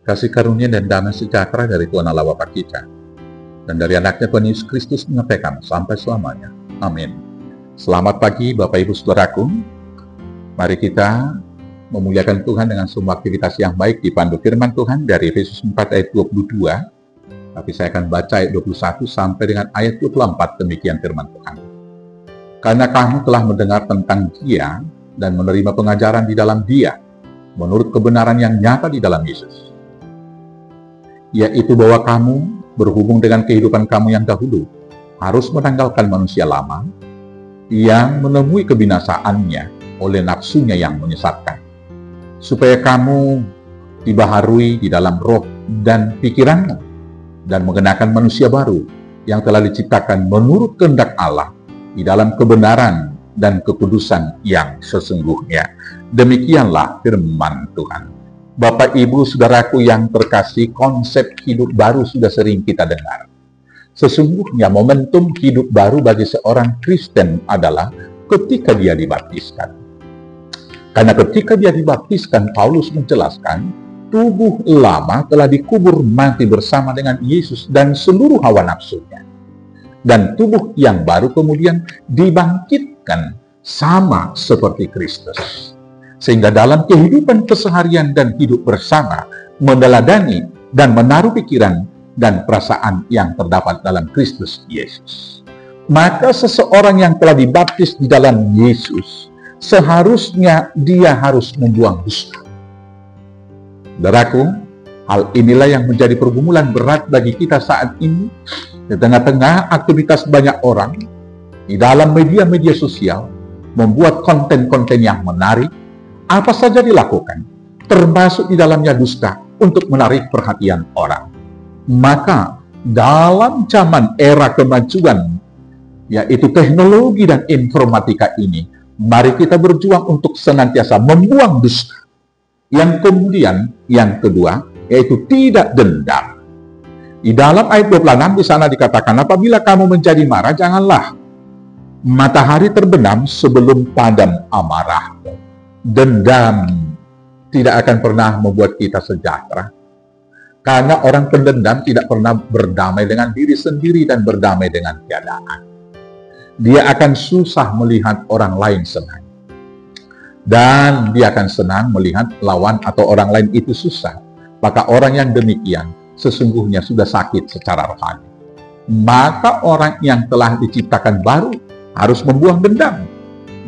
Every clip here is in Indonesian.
Kasih karunia dan damai sejahtera dari Tuhan Allah Bapa kita dan dari anaknya Tuhan Yesus Kristus menyertakan sampai selamanya. Amin. Selamat pagi Bapak Ibu Saudaraku. Mari kita memuliakan Tuhan dengan semua aktivitas yang baik dipandu firman Tuhan dari Efesus 4 ayat 22. Tapi saya akan baca ayat 21 sampai dengan ayat 24, demikian firman Tuhan. Karena kamu telah mendengar tentang Dia dan menerima pengajaran di dalam Dia, menurut kebenaran yang nyata di dalam Yesus, yaitu bahwa kamu berhubung dengan kehidupan kamu yang dahulu harus menanggalkan manusia lama yang menemui kebinasaannya oleh nafsunya yang menyesatkan, supaya kamu dibaharui di dalam roh dan pikiranmu dan mengenakan manusia baru yang telah diciptakan menurut kehendak Allah di dalam kebenaran dan kekudusan yang sesungguhnya. Demikianlah firman Tuhan. Bapak, Ibu, Saudaraku yang terkasih, konsep hidup baru sudah sering kita dengar. Sesungguhnya momentum hidup baru bagi seorang Kristen adalah ketika dia dibaptiskan. Karena ketika dia dibaptiskan, Paulus menjelaskan, tubuh lama telah dikubur mati bersama dengan Yesus dan seluruh hawa nafsunya. Dan tubuh yang baru kemudian dibangkitkan sama seperti Kristus. Sehingga dalam kehidupan keseharian dan hidup bersama, meneladani dan menaruh pikiran dan perasaan yang terdapat dalam Kristus Yesus. Maka seseorang yang telah dibaptis di dalam Yesus, seharusnya dia harus membuang dusta. Saudaraku, hal inilah yang menjadi pergumulan berat bagi kita saat ini, di tengah-tengah aktivitas banyak orang, di dalam media-media sosial, membuat konten-konten yang menarik, apa saja dilakukan, termasuk di dalamnya dusta untuk menarik perhatian orang. Maka dalam zaman era kemajuan, yaitu teknologi dan informatika ini, mari kita berjuang untuk senantiasa membuang dusta. Yang kemudian, yang kedua, yaitu tidak dendam. Di dalam ayat 26 di sana dikatakan, apabila kamu menjadi marah, janganlah matahari terbenam sebelum padam amarahmu. Dendam tidak akan pernah membuat kita sejahtera. Karena orang pendendam tidak pernah berdamai dengan diri sendiri dan berdamai dengan keadaan. Dia akan susah melihat orang lain senang. Dan dia akan senang melihat lawan atau orang lain itu susah. Maka orang yang demikian sesungguhnya sudah sakit secara rohani. Maka orang yang telah diciptakan baru harus membuang dendam.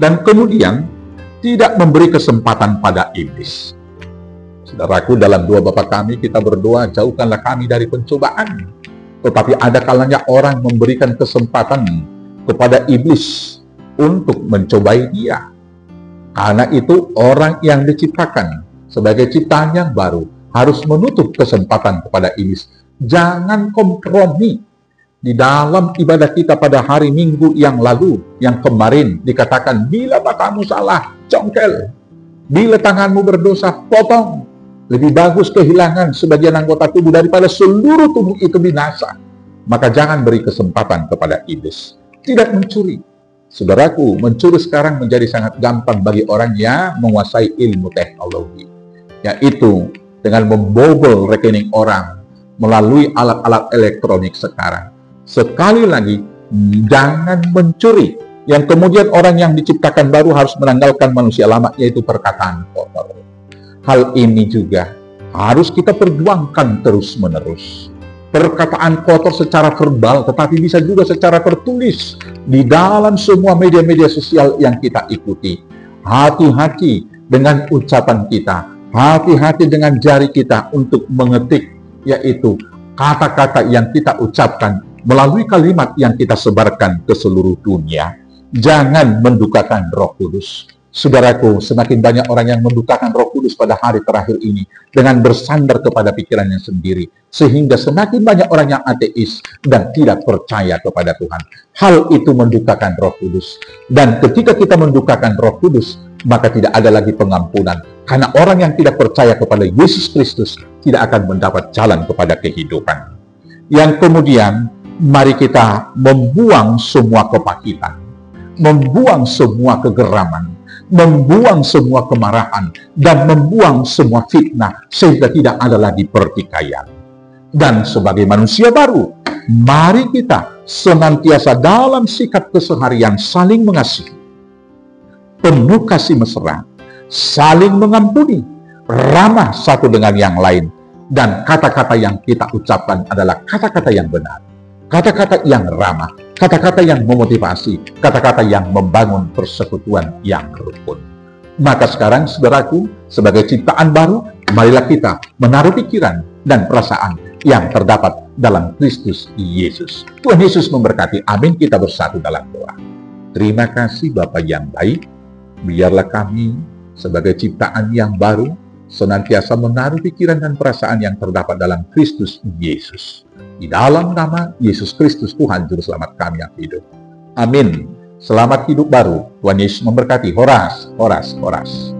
Dan kemudian tidak memberi kesempatan pada iblis. Saudaraku, dalam doa Bapa kami, kita berdoa, jauhkanlah kami dari pencobaan. Tetapi ada kalanya orang memberikan kesempatan kepada iblis untuk mencobai dia. Karena itu orang yang diciptakan sebagai ciptaan yang baru harus menutup kesempatan kepada iblis. Jangan kompromi. Di dalam ibadah kita pada hari Minggu yang lalu, yang kemarin dikatakan, bila matamu salah, congkel. Bila tanganmu berdosa, potong. Lebih bagus kehilangan sebagian anggota tubuh daripada seluruh tubuh itu binasa. Maka jangan beri kesempatan kepada iblis. Tidak mencuri. Saudaraku, mencuri sekarang menjadi sangat gampang bagi orang yang menguasai ilmu teknologi. Yaitu dengan membobol rekening orang melalui alat-alat elektronik sekarang. Sekali lagi, jangan mencuri. Yang kemudian orang yang diciptakan baru harus menanggalkan manusia lama, yaitu perkataan kotor. Hal ini juga harus kita perjuangkan terus-menerus. Perkataan kotor secara verbal, tetapi bisa juga secara tertulis di dalam semua media-media sosial yang kita ikuti. Hati-hati dengan ucapan kita. Hati-hati dengan jari kita untuk mengetik, yaitu kata-kata yang kita ucapkan melalui kalimat yang kita sebarkan ke seluruh dunia. Jangan mendukakan Roh Kudus. Saudaraku, semakin banyak orang yang mendukakan Roh Kudus pada hari terakhir ini dengan bersandar kepada pikirannya sendiri, sehingga semakin banyak orang yang ateis dan tidak percaya kepada Tuhan. Hal itu mendukakan Roh Kudus. Dan ketika kita mendukakan Roh Kudus, maka tidak ada lagi pengampunan. Karena orang yang tidak percaya kepada Yesus Kristus tidak akan mendapat jalan kepada kehidupan. Yang kemudian, mari kita membuang semua kepahitan, membuang semua kegeraman, membuang semua kemarahan, dan membuang semua fitnah, sehingga tidak ada lagi pertikaian. Dan sebagai manusia baru, mari kita senantiasa dalam sikap keseharian saling mengasihi, penuh kasih mesra, saling mengampuni, ramah satu dengan yang lain, dan kata-kata yang kita ucapkan adalah kata-kata yang benar, kata-kata yang ramah, kata-kata yang memotivasi, kata-kata yang membangun persekutuan yang rukun. Maka sekarang, saudaraku, sebagai ciptaan baru, marilah kita menaruh pikiran dan perasaan yang terdapat dalam Kristus Yesus. Tuhan Yesus memberkati. Amin. Kita bersatu dalam doa. Terima kasih Bapa yang baik. Biarlah kami sebagai ciptaan yang baru senantiasa menaruh pikiran dan perasaan yang terdapat dalam Kristus Yesus. Di dalam nama Yesus Kristus, Tuhan Juru Selamat kami yang hidup. Amin. Selamat hidup baru. Tuhan Yesus memberkati. Horas, horas, horas.